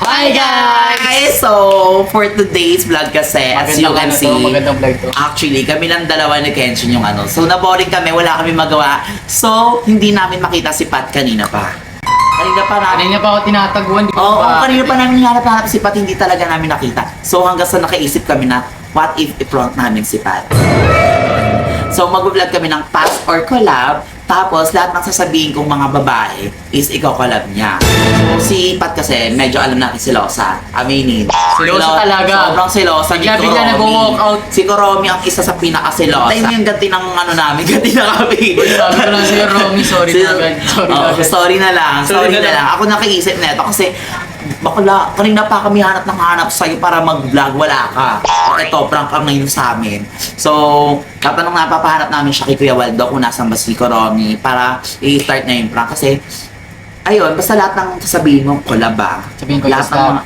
Hi guys! So, for today's vlog kasi, as you can see, magandang vlog to. actually, kami lang dalawa ni Kenshin yung ano. So, naboring kami, wala kami magawa. So, hindi namin makita si Pat kanina pa. Kanina pa ako tinataguan, di ko Oo, ba? kanina pa namin hinahanap si Pat, hindi talaga namin nakita. So, hanggang sa nakaisip kami na, what if i-front namin si Pat? So, mag-vlog kami ng past or collab. Tapos, lahat ng sasabihin kong mga babae is ikaw collab niya. So, si Pat kasi, medyo alam natin silosa. Aminin. Silosa talaga. Sobrang silosa. Bigla nag-walk out. Si Kuromi ang isa sa pinakasilosa. Tayo yung ganti ng ano namin, ganti na kami. Sabi ko lang sa'yo, Romy, sorry na agad. Sorry na lang. Sorry na lang. Ako nakaisip neto kasi bakla, kanina pa kami hanap sa'yo para mag-vlog, wala ka. Ito, prank ka ngayon sa amin. So, katanong napapahanap namin siya kay Kuya Waldo kung nasan ba si Kuromi para i-start na yung prank. Kasi, ayun, basta lahat ng sasabihin mo, collab ba? Sabihin ko lahat ng mga,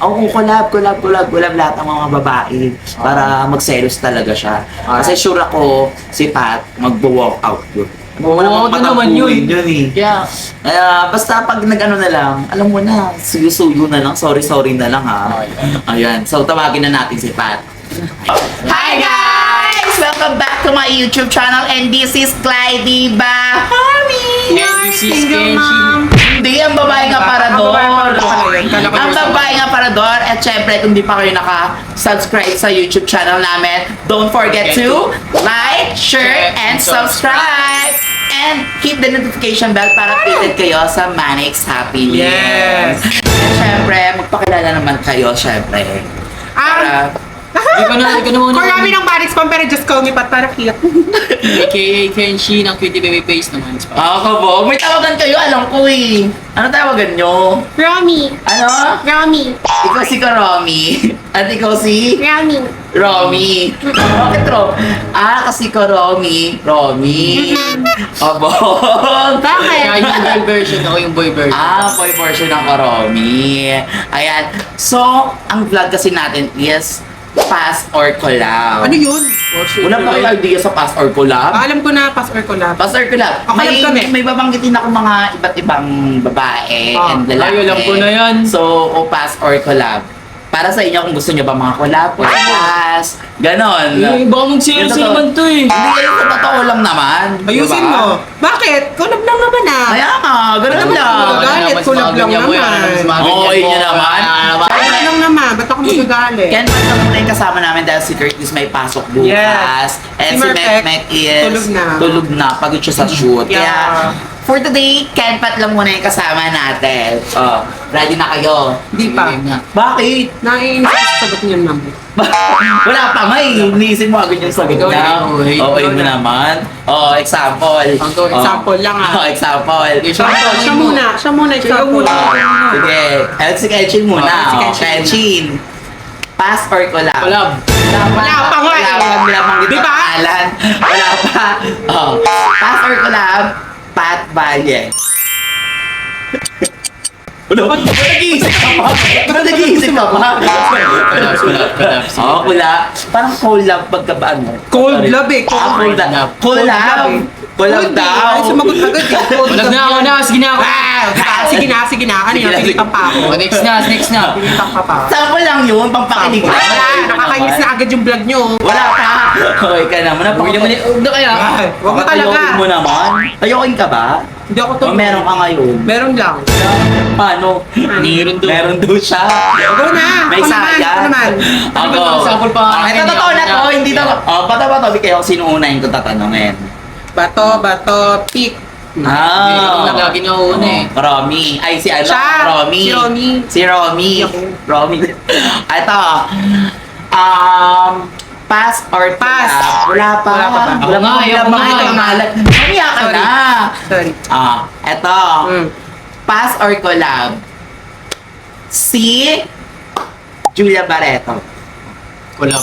collab, lahat ng mga babae para magselos talaga siya. Kasi sure ako, si Pat, mag-walk out yun. Oo, ano naman yun? Eh. Yeah. Basta pag nag-ano na lang, alam mo na, suyo-suyo na lang, sorry na lang ha. Ayan, so tawagin na natin si Pat. Hi guys! Welcome back to my YouTube channel and this is Clyde Diba? Honey! And this is Kenshin. Hindi, ang babae nga parador. Ang babae nga parador. At syempre, kung di pa kayo naka-subscribe sa YouTube channel namin, don't forget to like, share, and subscribe. And hit the notification bell para updated kayo sa Manix Happy Meals. Yes. At syempre, magpakilala naman kayo, syempre. Para, Di ko na muna. Kurami ng Manix Pam, pero just call me Pat para cute. AKA Kenshin, ang cutie baby face naman. kabog, may tawagan kayo, alam ko eh. Ano tawagan nyo? Romy. Ano? Romy. Ikaw si Kuromi. At ikaw si Romy. Romy. Bakit Ro? Kasi Kuromi. Romy. Kabog. Kaya yung girl version, ako yung boy version. Boy version ng Kuromi. Ayan. So, ang vlog kasi natin is pass or collab. Ano yun? Wala pa kayo idea sa pass or collab? Alam ko na, pass or collab. Pass or collab. Collab kami. May babanggitin ako mga iba't ibang babae and lalaki. Ay, alam ko na yan. So, o pass or collab. Para sa inyo, kung gusto nyo ba mga collab or pass, ganon. Baka mag-serious Yung totoo. naman to eh. Hindi, yung sa totoo lang naman. Ayusin Diba? mo. Bakit? Collab lang naman ah. Kaya nga, ganon Ano lang. naman magagalit? Collab lang naman. Oo, yun naman. Collab lang naman. Ba't ako magagalit? Ken pa na muna yung kasama namin dahil si Curtis may pasok bukas. Yes. And Si si Merpek, Mek is tulog na. Pagod siya sa shoot. Yeah. Kaya, for today, Ken Pat lang muna yung kasama natin. Oh, ready na kayo? Di pa. Bakit? Naiinis ako sa sagot niyan, ma'am. Wala pa nga eh. Iniisip mo agad yung sagot Ikaw na. eh. Okay mo naman. Oh, example. Example lang ah. Example. Siya muna. Siya muna example. Sige. Si Kenshin muna. Si Kenshin Kenshin. Pass or collab? Collab. Wala pa nga eh. Wala pang Di ba? pangalan. Wala pa. Oh. Pass or collab? Pat Valle. Ba't nag-iisip ka pa? Ba't nag-iisip ka pa? Collab. Wala. Parang collab pagkabaan mo. Cold love eh. Collab. Collab. Collab daw. Ay, sumagot agad eh. Collab na ako na. Sige na ako. Sige na. Ano yun? Pilitan pa ako. Next na. Pilitan ka pa. Sample lang yun, pampakinig. Wala. Nakakainis na agad yung vlog nyo. Wala pa. Okay ka naman. Huwag naman huwag na kaya. Huwag mo talaga. Ayokin mo naman. Ayokin ka ba? Hindi ako to. O meron ka ngayon? Meron lang. Paano? Meron doon. Meron doon siya. Go na. May saya. Ako naman. Ako. Example pa. Ito totoo na to. Hindi to. Bata-bata. Kayo sino unahin ko tatanungin? Bato, pick. Lagi niya una eh. Romy. Ay, si ano? Siya. Romy. Si Romy. Si Romy. Ako. Romy. Ito. Pass or Pass. Wala pa. Wala pa ba? Ako nga, ayoko nga. Mamaya ka Sorry. na. Sorry. Eto. Pass or collab? Si Julia Barreto. Collab.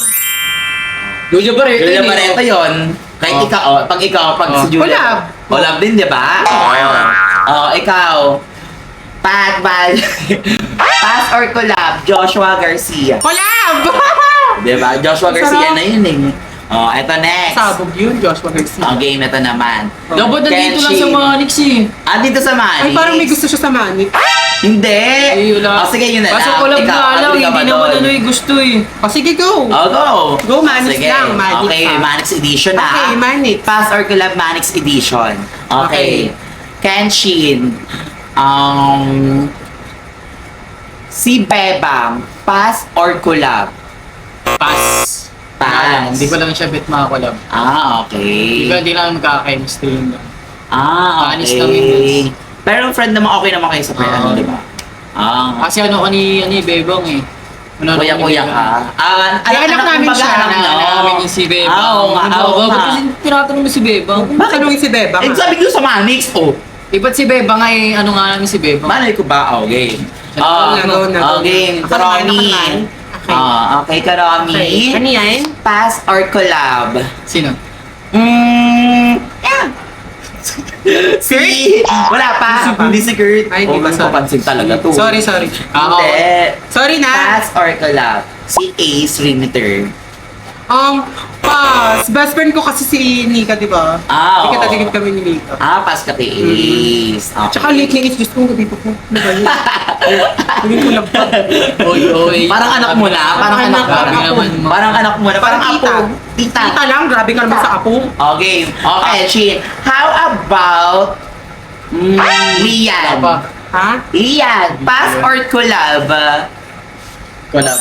Julia Barreto. Julia Barreto yun. Kahit pag si Julia. Collab. Collab din, di ba? Ikaw. Pat Valle. Pass or collab? Joshua Garcia. Collab! Di ba? Joshua Garcia Sarap. na yun eh. Oh, eto next. Sabog yun, Joshua Garcia. Oh, game ito naman. Dapat nandito lang sa Kenshin. Manix eh. Ah, dito sa Manix. Ay, parang may gusto siya sa Manny. Hindi. Ay, wala. Oh, sige, yun na lang. Kaso collab Ikaw, nga lang, agree ka ba hindi naman doon? ano yung gusto eh. O, sige, go. Oh, go. Go, Manix Sige. lang, Manix Okay, ha. Manix edition na. Okay, Manix. Pass or collab Manix edition. Okay. Kenshin. Si Bebang, pass or collab? Pass. Pass. Hindi ko lang siya bet makakolab. Ah, okay. Hindi lang magkaka-chemistry yun lang. Ah, Panis okay. lang yun. Pero friend naman, okay naman kayo sa Oo. ano, di ba? Ah. Kasi ano ni Bebong eh. Kuya-kuya ka. anak namin kumbaga, siya. anak nyo. Namin yung si Bebang. Ah, oo nga, oo Ba't nga. kasi tinatanong mo si Bebang? Tanungin si Beba. Eh, sabi ko sa Manix, oh. Eh, ba't si Bebang ay ano nga namin si Bebang? Malay ko ba? Oh, game. Go na. Okay, Ako naman, Karami. ako naman. Okay. Okay, Karami. Okay. Ano yan? Pass or collab? Sino? Yeah. Si... Wala pa. Hindi pa. Hindi si Kurt. Ay, hindi ba? Sorry. Mapapansin talaga to. Sorry. Hindi. Sorry na. Pass or collab? Si Ace Rimiter. Pass. Best friend ko kasi si Nika, di ba? Ah, Hindi oo. katatigid kami ni Nika. Ah, pass ka kay Ace. Okay. Tsaka lately, it's just kung dito ko. Ano ba yun? Hindi ko lang pa. Oy. Parang anak mo na. Parang anak mo Grabe na. naman mo. Parang anak mo na. Parang Parang apo. tita. Tita. Tita lang, grabe ka naman sa apo. Okay. Okay, Shin. How about Lian? Wala pa. Ha? Lian, pass or collab? Collab.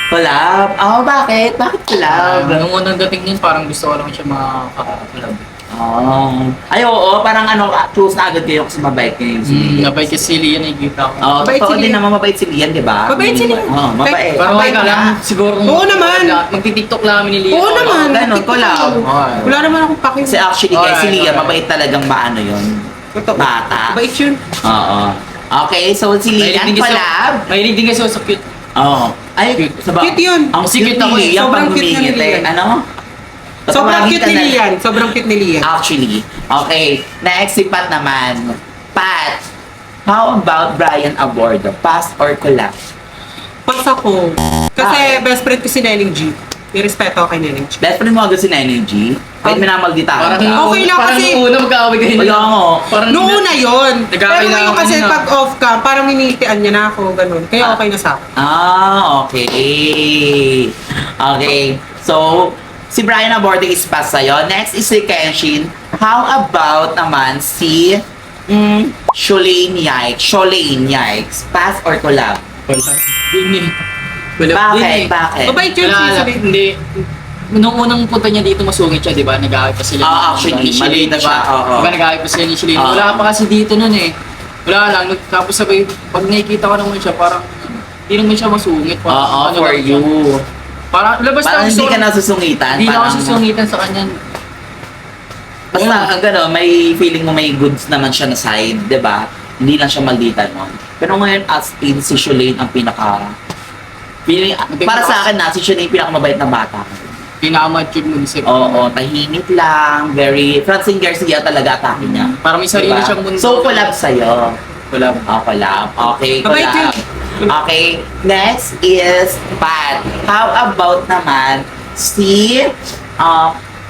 Collab? Oh, bakit? Bakit collab? Nung unang dating nun, parang gusto ko lang siya makaka-collab. Oh. Ay, oo. Parang ano, close na agad kayo kasi mabait kayo. Nabay kasi Lian ay kita ko. Oo, Mabait totoo si din Lian. naman mabait si Lian, di ba? Mabait si Lian. Oo, mabait. Pero Mabait okay ka niya. lang, siguro kung Oo naman. magti-tiktok lang kami ni Lian. Oo naman. ganun, collab. Wala naman akong pakin. Kasi actually, guys, si Alright, Lian, alright. mabait talagang maano yun. Totoo. Bata. Mabait yun. Oo. Okay, so si Lian collab. Mahilig din kasi ako sa cute. Oo. Ay, Cute. Cute yun. Ang Kasi cute cute ako ni eh. Lian Sobrang pag cute na ni humingit eh. Lian. Ano? Sobrang Patawagin cute ka ni na- Lian. Sobrang cute ni Lian. Actually. Okay, next si Pat naman. Pat, how about Brian Abordo? Pass or collab? Pass ako. Kasi best friend ko si Neneng G. May respeto ako kay Neneng G. Best friend mo agad si Neneng G? Kahit minamagditaan Parang ka? Okay lang parang kasi- nung una magkaaway kayo. Kaya nga. Parang Noong una yun. Pero Nagkakailangan ngayon kasi na. pag off ka, parang minitian niya na ako. Ganun. Kaya okay na sa akin. Okay. Okay. So, si Brian Abordo is pass sa'yo. Next is si Kenshin. How about naman si Sholane Yikes? Pass or collab? Hindi. Wala Bakit? Bakit? Mabait yun si Wala, Sabi. hindi. Nung unang punta niya dito, masungit siya, di ba? Nag-aaway pa sila. Actually, ni Shalane, maliit di siya, ba? oo. Di ba nag-aaway pa sila ni Shalane? Oo. Wala pa kasi dito nun eh. Wala lang. Tapos sabay, pag nakikita ko naman siya, parang hindi naman siya masungit. Oo, Parang, for lang you. siya. Parang, labas Parang lang hindi gusto ka ko- nasusungitan. Hindi na ako Parang- susungitan sa kanya. Basta ang gano'n, may feeling mo may goods naman siya na side, di ba? Hindi lang siya malditan mo. Pero ngayon, as in, si Sholane ang para sa akin na, si Sholane yung pinakamabait na bata. Pinaka-mature mo ni Oo, tahimik lang, very... Francine Garcia talaga atake niya. Parang may sarili Diba? siyang mundo. So, collab sa'yo. Collab. Collab. Okay, Mabait collab. Okay, next is Pat. How about naman si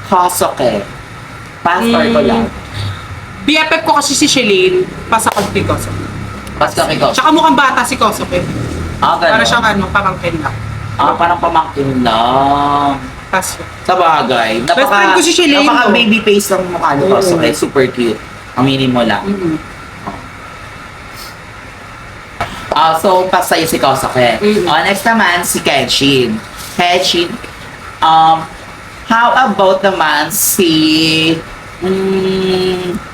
Kosoke? Pass or collab? BFF ko kasi si Shalane. Pass ako kay Kosoke. Pass ka kay Kosoke. Tsaka mukhang bata si Kosoke. Ganun. Para siyang pamangkin lang. Parang pamangkin lang. Pass yun. Sa bagay. Best friend ko si Shalane, Napaka no? baby face ng mukha ni Oo. Kosoke. Super cute. Aminin mo lang. So, pass sa'yo si Kosoke. Next naman, si Kenshin. Kenshin, how about naman si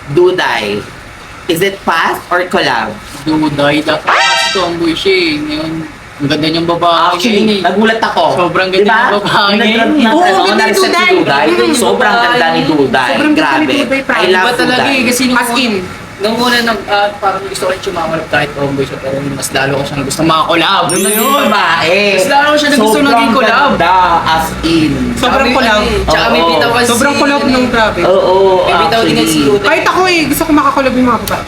Duday? Is it pass or collab? Duday. Dati kasi tomboy siya eh. Ngayon, ang ganda niyang babae Actually, ngayon eh. nagulat ako. Sobrang ganda Diba? ng babae Yung ngayon eh. nag-grab Oo, na, ganda ni na-reset Duday. si Duday. Sobrang ganda ni Duday. Sobrang ganda ni Grabe. Duday, I love Iba talaga Duday. eh. Kasi nung As in. nung una, parang gusto ko rin sumamalap kahit tomboy siya. Pero mas lalo ko siyang gusto makakolab. Nung naging babae. Mas lalo ko siya na gusto naging collab. ganda, as in. Sobrang Sabi, collab. Tsaka may Oo. bitaw kasi Sobrang collab nung grabe. Oo, May bitaw din kasi si Duday. Kahit ako gusto ko makakulab yung mga babae.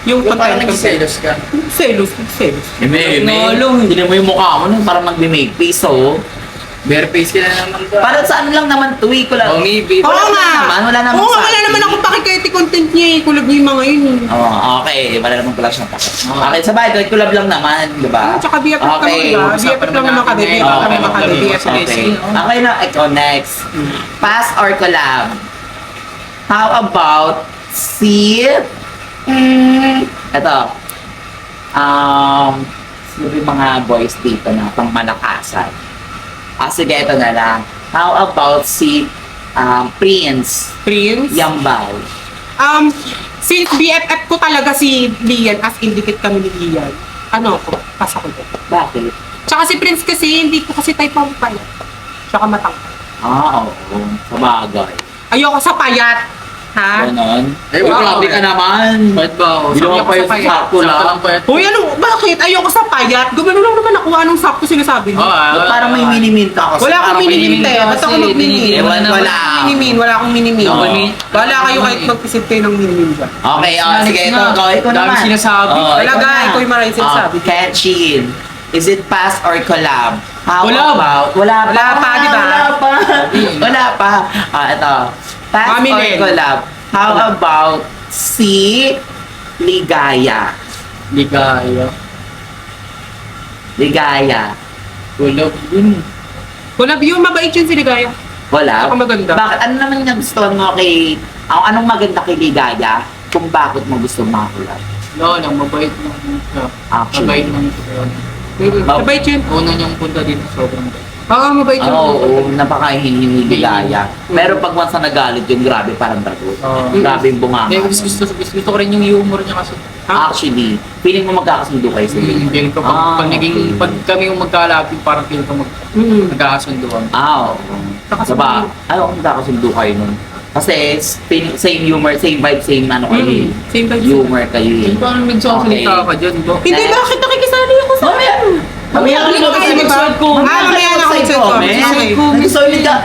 Yung Yung parang content ko. nagsiselos ka. Selos. Hindi mo yung mukha mo nun, parang nagbe-make face, oh. Bare face ka na naman ba? Para sa ano lang naman to eh, collab. Oh, maybe. Oo Wala nga. naman, wala naman Oo nga, sa wala akin. naman ako pakikete content niya eh. Kulab niya yung mga yun eh. Oh, okay. Wala naman pala siyang pakit. Okay, sabay, collab lang naman, di ba? Tsaka BFF ka Okay. naman ba? usapan BFF lang naman naman kami. natin BFF ngayon. lang naman kami. Okay. BFF. Okay. Okay na, ikaw next. Pass or collab? How about si... Ito. Sino yung mga boys dito na pang malakasan? Sige, ito na lang. How about si Prince Prince? Yambao? Since BFF ko talaga si Lian, as indicate kami ni Lian, ano ako, pass ako doon. Bakit? Tsaka si Prince kasi, hindi ko kasi type ang payat. Tsaka matangkad. Oo. Sabagay. Ayoko sa payat. Ha? Ganon. Eh, Grabe ka naman. Ba't ba ako? Hindi naman Ayoko pa sa yung payat. sakto lang. lang pa yan. Uy, ano? Bakit? Ayoko sa payat. Gumano lang naman ako. Anong sakto sinasabi mo? Ba't parang may minimin ka kasi? Wala akong Parang may minimin eh. Ba't ako kasi, mag-minimin? Ewan ko Wala lang. akong minimin. Wala akong minimin. Oo. Wala kayo kahit mag-isip kayo ng minimin dyan. Okay, sige, ito. na. Ikaw Dami naman. sinasabi. Talaga, ikaw yung maraming sinasabi. Catchin. Is it pass or collab? How Collab. about? Wala pa, di ba? Wala pa. Wala pa. Ito. Pass Kami or din. collab? How about si Ligaya? Ligaya. Ligaya. Kulab yun. Kulab yun, mabait yun si Ligaya. Wala? Baka maganda. Bakit? Ano naman yung gusto mo kay... Anong maganda kay Ligaya? Kung bakit mo gusto makulab? No, nang mabait lang siya. Actually. Mabait lang siya. Mabait yun. Una niyang punta dito, sobrang bait. Oo, mabait yun. Oo, napakahihingi ni Ligaya. Pero pag once na nagalit yung grabe, parang dragon. Oo. Grabe yung bunganga. Hindi, gusto ko rin yung humor niya kasi. Actually, feeling mo magkakasundo kayo sa Feeling ko pag kami yung magkalapit, parang feeling ko magkakasundo kami. Oo. Diba? Ayaw kung magkakasundo kayo nun. Kasi same humor, same vibe, same ano kayo. Same vibes. Humor kayo eh. Hindi parang nagsasalita ka dyan, ba? Hindi, bakit nakikisali ako sa... Mamaya Mamaya ka tayo mag-side comment. Mamaya na ako mag-side comment. Nag-solid ka.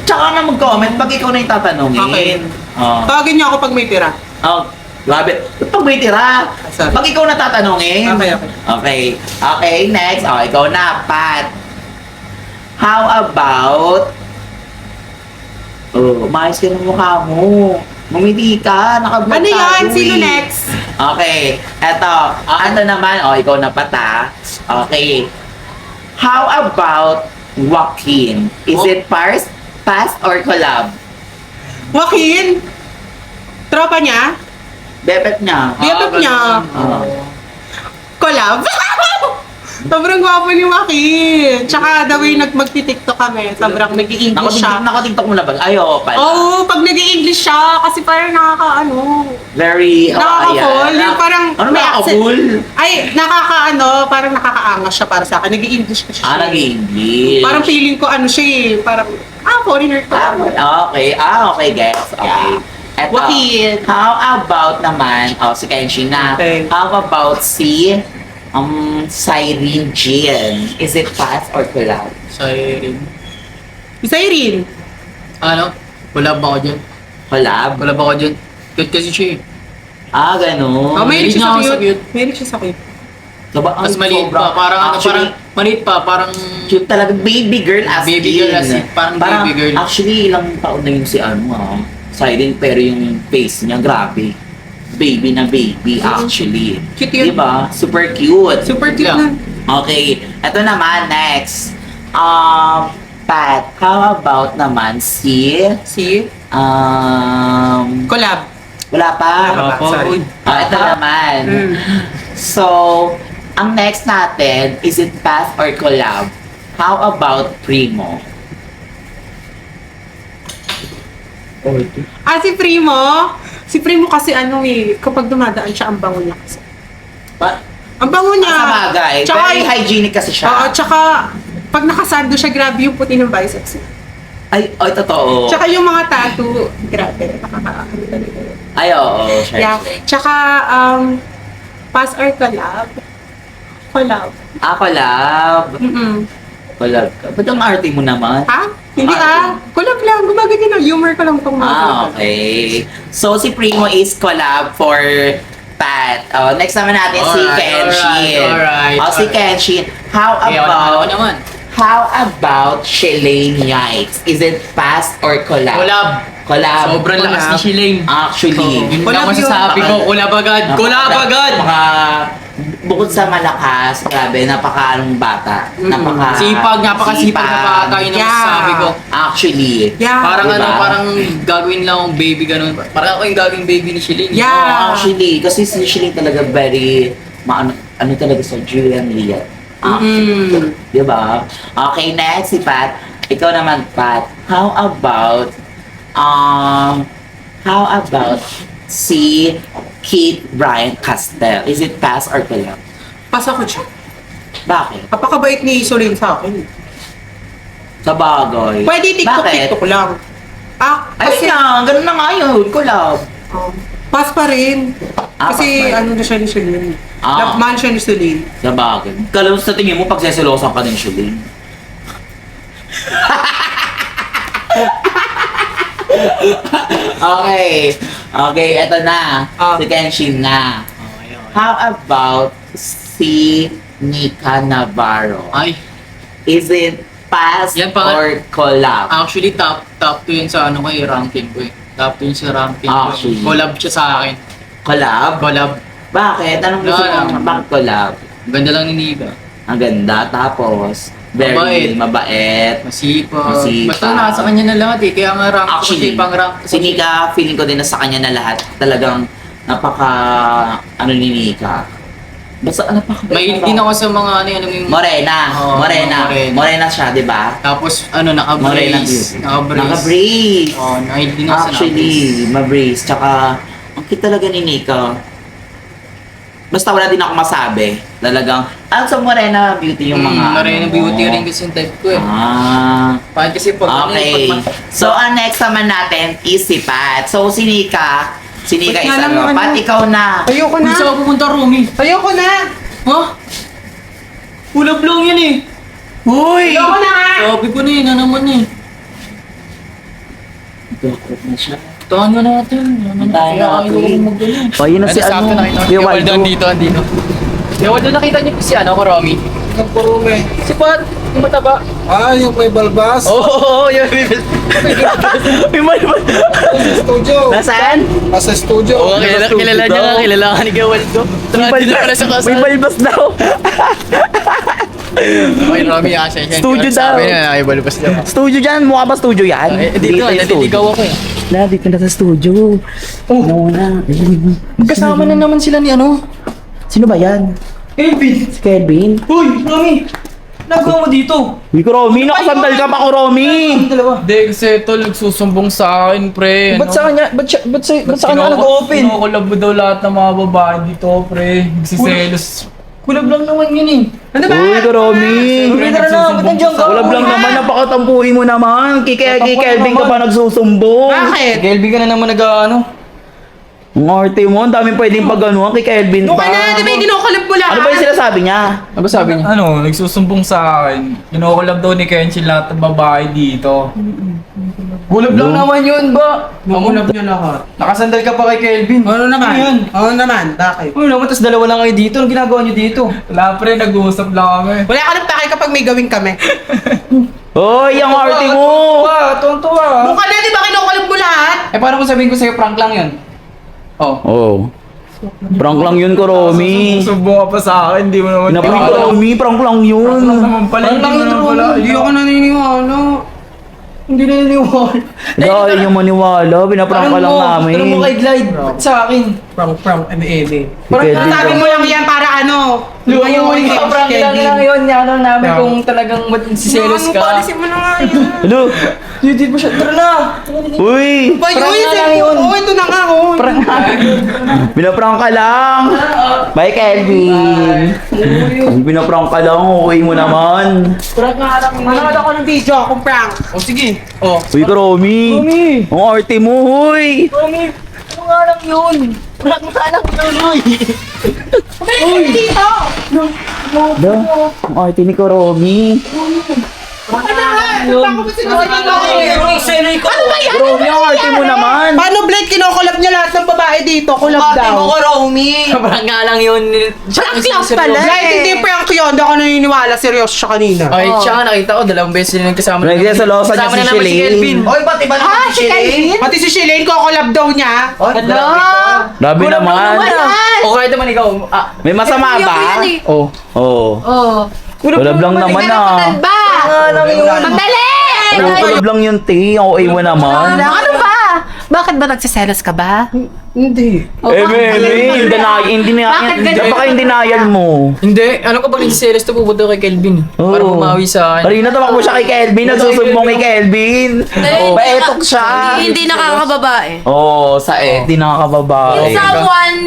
Tsaka na mag-comment pag ikaw na yung tatanungin. Okay. Oh. Tawagin niyo ako pag may tira. Oh, grabe. Pag may tira, Sorry. pag ikaw na tatanungin. Okay. Okay, next. Oh, ikaw na, Pat. How about... Oh, maayos ka ng mukha mo. Mamili ka, nakablog Ano yan? tayo Sino eh. next? Okay, eto. Ano naman? Oh, ikaw na pata. Okay. How about Joaquin? Is Oh. it pass or collab? Joaquin? Tropa niya? Bebet niya. BFF niya. Ah. Collab? Sobrang gwapo ni Joaquin. Tsaka the way magti-tiktok kami, sobrang nag-i-English siya. Nakatiktok mo na ba? Ay, oo pala. Oo, pag nag-i-English siya, kasi parang Very, nakaka-fall. Yung parang Ano may accent. nakaka-full? Ay, parang nakakaangas siya para sa akin. Nag-i-English kasi siya. Nag-English. Parang feeling ko ano siya eh, parang, foreigner ko. Okay. Okay, guys. Okay. Eto. Joaquin. How about naman, si Kenshi na. Okay. How about si Cyrene Jean? Is it pass or collab? Siren. Isa rin. Ano? Wala ba ako dyan? Collab? Wala ba ako dyan? Cute kasi siya eh. Ganun. Mahilig siya sa Mahilig nga ako sa cute. cute. Mahilig siya sa cute. Diba? Mas maliit pa, parang maliit pa, parang Cute talaga. Baby girl as Baby in. girl as in. Parang baby girl. Actually, ilang taon na yun si Cyrene, pero yung face niya, grabe. Baby na baby, actually. Cute yun. Diba? Super cute. Super cute Yeah. na. Okay, eto naman, next. Pat, how about naman si... Si? Collab. Wala pa. Wala pa, sorry. Ito naman. So, ang next natin, is it pass or collab? How about Primo? Si Primo. Si Primo kasi kapag dumadaan siya, ang bango niya kasi. Ang bango niya. Sa bagay. Very hygienic kasi siya. Oo, tsaka pag nakasando siya, grabe yung puti ng biceps niya. Ay, totoo. Tsaka yung mga tattoo, grabe, nakakaano talaga. Ay, oo. Sure. Yeah. Tsaka, pass or collab? Collab. Collab. Collab ka. Ba't ang arte mo naman? Ha? Hindi Arte. collab lang. Gumaganyan lang. Humor ko lang itong mga Okay. So, si Primo is collab for Pat. Next naman natin si Alright, Kenshin. alright. Si Kenshin. How Okay, ako about... naman. How about Shelane Yikes? Is it pass or collab? Collab. Collab. Sobrang lakas ni Shilane. Actually. Yun Collab lang masasabi yun. ko, collab agad. Collab agad! Bukod sa malakas, grabe, napaka-anong bata. Sipag, napakasipag na bata, yun ang Yeah. masasabi ko. Actually. Yeah. Parang Diba? parang gagawin lang akong baby ganun. Parang ako yung gagawing baby ni Shilane. Yeah. Oo, actually, kasi si Shelane talaga very, ano talaga sa Julian Leah. Diba? Okay, next si Pat. Ikaw naman, Pat. How about si Kate Bryant Castell? Is it pass or collab? Pas ako siya. Bakit? Napakabait ni Isolin sa akin. Sa bagay. Pwede Bakit? TikTok lang. Ayun na, ganun na nga yun. Collab. Pas pa rin. Pas Kasi pa rin. ano na siya ni Celine. Ah. Love man siya ni Celine. Sa bagay. Kala mo sa tingin mo, pagseselosan ka din, Shelane. Okay. Okay, eto na. Si Kenshin na. How about si Nika Navarro? Ay, Is it pass Yan pa nga. or collab? actually top 2 yun sa ano ko eh, ranking ko eh. Top 2 yun sa ranking ko. Actually. Collab siya sa akin. Collab? Collab. Bakit? Anong gusto Wala mo? lang. Bakit collab? Ganda lang ni Nika. Ang ganda. Tapos, very mabait. Masipag. Masipag. Basta nasa kanya na lahat eh. Kaya nga rank ko Actually, kasi pang rank. si Nika, feeling ko din na sa kanya na lahat. Talagang napaka, ni Nika. Basta, Mahilig din ako sa mga ano yung Morena. Oo, Morena. morena. Morena siya, di ba? Tapos Morena naka-brace. beauty. Naka-brace. Naka-brace. Oh, mahilig din ako sa Actually, ma-brace. Tsaka, ang cute talaga ni Nika. Basta wala din ako masabi. Talagang, sa Morena Beauty yung mga Morena beauty rin kasi yung type ko eh. Bakit kasi pag Okay. So, ang next naman natin is si Pat. So, si Nika Ba't is nga lang ano. ano? Pat, ikaw na. Ayoko Kung na. saan ako pupunta, Romy? Ayoko na. Ha? Kulab lang yan eh. Uy! Ayoko na nga. Sabi ko na eh, na naman eh. Dokot na siya. Tahan nga natin. Tahan natin. Oh, yun na si ano. Kuya Waldo. Andito. Kuya Waldo, nakita niyo si ano ko, Romy? Ang purume. Si Pat, yung mataba. Yung may balbas. Oo, yung Sa studio. Nasaan? Nasa studio. Oo, kilala niya nga, kilala ka ni Kuya Waldo. Nandito pala sa kasal. balbas daw. Okay, Romy, siya. Studio daw. Sabi na, ay balbas daw. Studio dyan. Mukha ba studio yan? Dito, naliligaw ako eh. Dito na sa studio. Oo na. Magkasama na naman sila ni ano? Sino ba yan? Elvin! Si Kelvin? Uy, Romy! Nagawa mo dito? Uy, Romy, nakasandal ka pa ko, Romy! Hindi, kasi ito nagsusumbong sa akin, pre. Ba't sa kanya? Ba't sa kanya ka nag-open? Kinukulab mo daw lahat ng mga babae dito, pre. Nagsiselos. Kulab lang naman yun eh. Ano ba? Uy, Romy! Pre, nagsusumbong sa Kulab lang naman, napakatampuhin mo naman. Kay Kelvin ka pa nagsusumbong. Bakit? Kelby ka na naman nag-ano? Ang arte mo, ang daming pwedeng pagganuhan kay Kelvin Doon pa. ka na, di ba yung kinukulab mo lahat? Ano ba yung sinasabi niya? Ano ba sabi niya? Ano, nagsusumbong sa akin. Kinukulab daw ni Kenshin lahat ng babae dito. Kulab lang naman yun ba? Kinukulab niya lahat. Nakasandal ka pa kay Kelvin. Ano naman? Ano yun? Ano naman? Bakit? Ano naman, tas dalawa lang kayo dito. Anong ginagawa niyo dito? Wala pre, nag-uusap lang kami. Wala ka nang pake kapag may gawin kami. Hoy, ang arte mo! Tuwan-tuwa. Doon ka na, di ba kinukulab mo lahat? Eh, paano kung sabihin ko sa'yo, prank lang yun? Oh. Oh. Prank lang yun ko, Romy. Susumbong ka pa sa akin, hindi mo naman Pinaprank ko, Romy. Prank lang yun. Prank lang naman pala, Prank hindi lang mo yun, naman pala. Hindi ako naniniwala. Hindi na naniwala. Dahil yung maniwala, pinaprank ka lang namin. Tanong mo kay Glide. Ba't sa akin? Prank, eme. Parang Kelvin Sabi ka. mo lang yan para ano? Lumayuin ka, prank lang lang yun. Ano namin Yeah. kung talagang magsiselos Ano, ka. policy mo na nga yan. Hello? Hindi ba siya? Tara na! Uy! Ba Prank yun? nga lang yun. Oo, ito na nga. Oh. Pinaprank ka lang. Bye, Kelvin. Pinaprank ka lang, okay mo naman. Prank nga lang yun. Manood ako ng video kung prank. O sige. O. Uy, ka, Romy. Romy! Ang arte mo, huy. Romy! Ano nga lang yun? Prank nga lang yun, Roy! Uy! Dito! Ang arte ni Romy. Ano nga? Baka ba sinasabi ko? Ano ba yan? Romy, ang arte mo naman. Paano Blade kinokolab niya lahat ng babae dito? Kulab Arte mo daw. ko, Romy. Parang nga lang yun. Prank lang pala. Blade, hindi prank yun. Hindi ako naniniwala. Seryoso siya kanina. Ay, siya nga nakita ko, dalawang beses din kasama. Nagsasalosa niya Kasama si na naman si Shelly. Kelvin. Oy, ba't iba naman si Shelly? Pati si Shilane, kokolab daw niya. Grabe naman. O kahit naman ikaw. May masama Kuya ko ba? yan eh. Oo. Oo. Oh. Kulab lang naman ah. Ba? Sandali! Kulab lang yung tea. Oo, mo naman. Ano ba? Bakit ba nagsiselos ka ba? Hindi. Hindi Bakit ganyan? baka yung denial mo. Hindi, ano ka pag nagsiselos to pupunta kay Kelvin. Para Oo. bumawi sa akin. Kanina tumakbo siya kay Kelvin. Nagsusumbong kay Kelvin. Paetok siya. Hindi nakakababae. Oo, sa di nakakababae. Someone,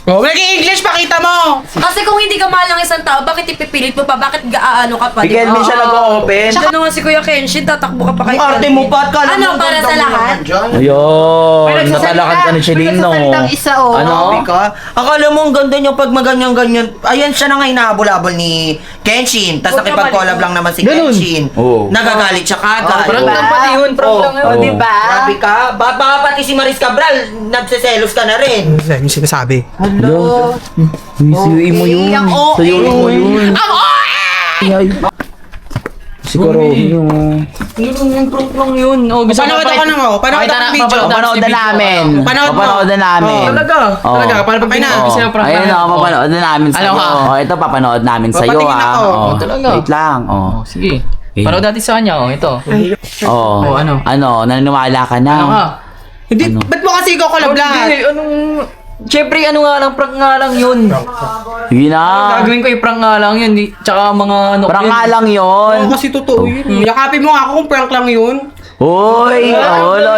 Oh, nag-i-English, pakita mo. kasi kung hindi ka mahal ng isang tao, bakit ipipilit mo pa? Bakit gaano ka pa? Si Kelvin siya nag-open. Tsaka naman si Kuya Kenshin, tatakbo ka pa kay Ang arte mo pa, kala Ano, mo para ganda sa mo lahat? naman dyan. Ayun, natalakan ka ni Shelly, no? isa, oh. Ano? Sabi ka, akala mo ang ganda niyo pag maganyan-ganyan. Ayan siya na nga inahabol-habol ni Kenshin. Tapos nakipag-collab lang naman si Ganun. Kenshin. Oo. Nagagalit siya kagad. Prank lang pati yun, prank lang yun. Oo. Diba? Grabe ka. Baka pati si Maris Cabral, nagsiselos ka na rin. Ano yung sinasabi? Hello? Suyuin mo yun. Suyuin mo yun. Ay. Siguro yun. Yung prank lang yun. O, gusto Panood ako ng panood ako ng video. Papanood na namin. Panood mo. Papanood na namin. Talaga? Oo. Talaga? Para pag Okay na. pinag-isa yung prank Ayun lang. o, papanood na namin sa'yo. Ano ka? Oh, ito papanood namin sa'yo Papatingin ako. Oh, Talaga? Wait lang. Oh. Sige. Okay. Panood natin sa kanya, ito. Oh. Oh, ano? Ano, naniniwala ka na? Ano ka? Hindi, ba't mo kasi ikaw collab lahat? Hindi, anong... Siyempre, ano nga lang, prank nga lang yun. Yun na. Gagawin ko yung prank nga lang yun. Tsaka mga ano. Parang nga lang yun. Oo, kasi totoo yun. Yakapin mo nga ako kung prank lang yun. Uy,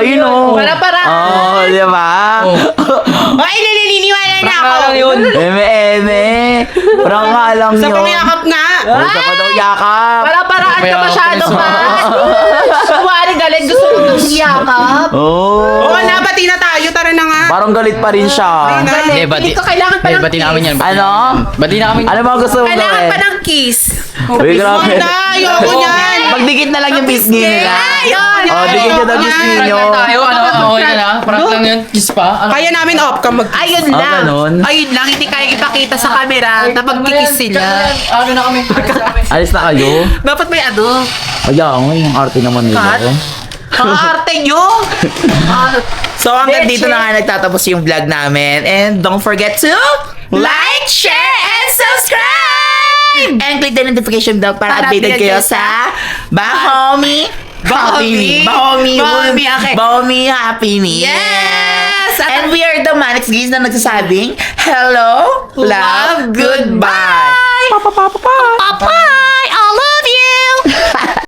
yun o. Para. Oh, di ba? Ay, niliniwala na Prank ako. nga lang yun. Eme. Parang nga lang yun. Sa pangyakap nga. Sa pa daw yakap. Para-paraan ka masyado, ha? Kuwari galit, gusto mo nang iyakap. Oh. Oo, nabati na tayo. Tara na nga. Parang galit pa rin siya. Hindi, Hindi ko kailangan pa ng bati namin yan. kiss. Ano? Bati na kami. Ano ba gusto mo Kailangan gawin? pa ng kiss. Uy, grabe. Huwag na, ayoko niyan. Magdikit na lang yung pisngi nila. Ayun. Oh, dikit nyo daw Ayoko pisngi yan. nyo. Prank lang tayo. Ano? Okay na na. Prank lang yun. Kiss pa. Ano? Kaya namin off ka mag... Ayun Ah, lang. ganun? Ayun lang, hindi kaya ipakita sa camera na magkikiss sila. Ano na kami? Alis na kayo? Dapat may ano. Kaya nga, yung arte naman nila. Cut? Ang arte nyo. So hanggang dito na nga nagtatapos yung vlog namin. And don't forget to like, share, and subscribe! And click the notification bell para Para updated kayo updated sa Bahomi Happy Bahomi Happy. Bahomi Happy Me. Yes! And we are the Manix Gays na nagsasabing hello, love, goodbye. Papa!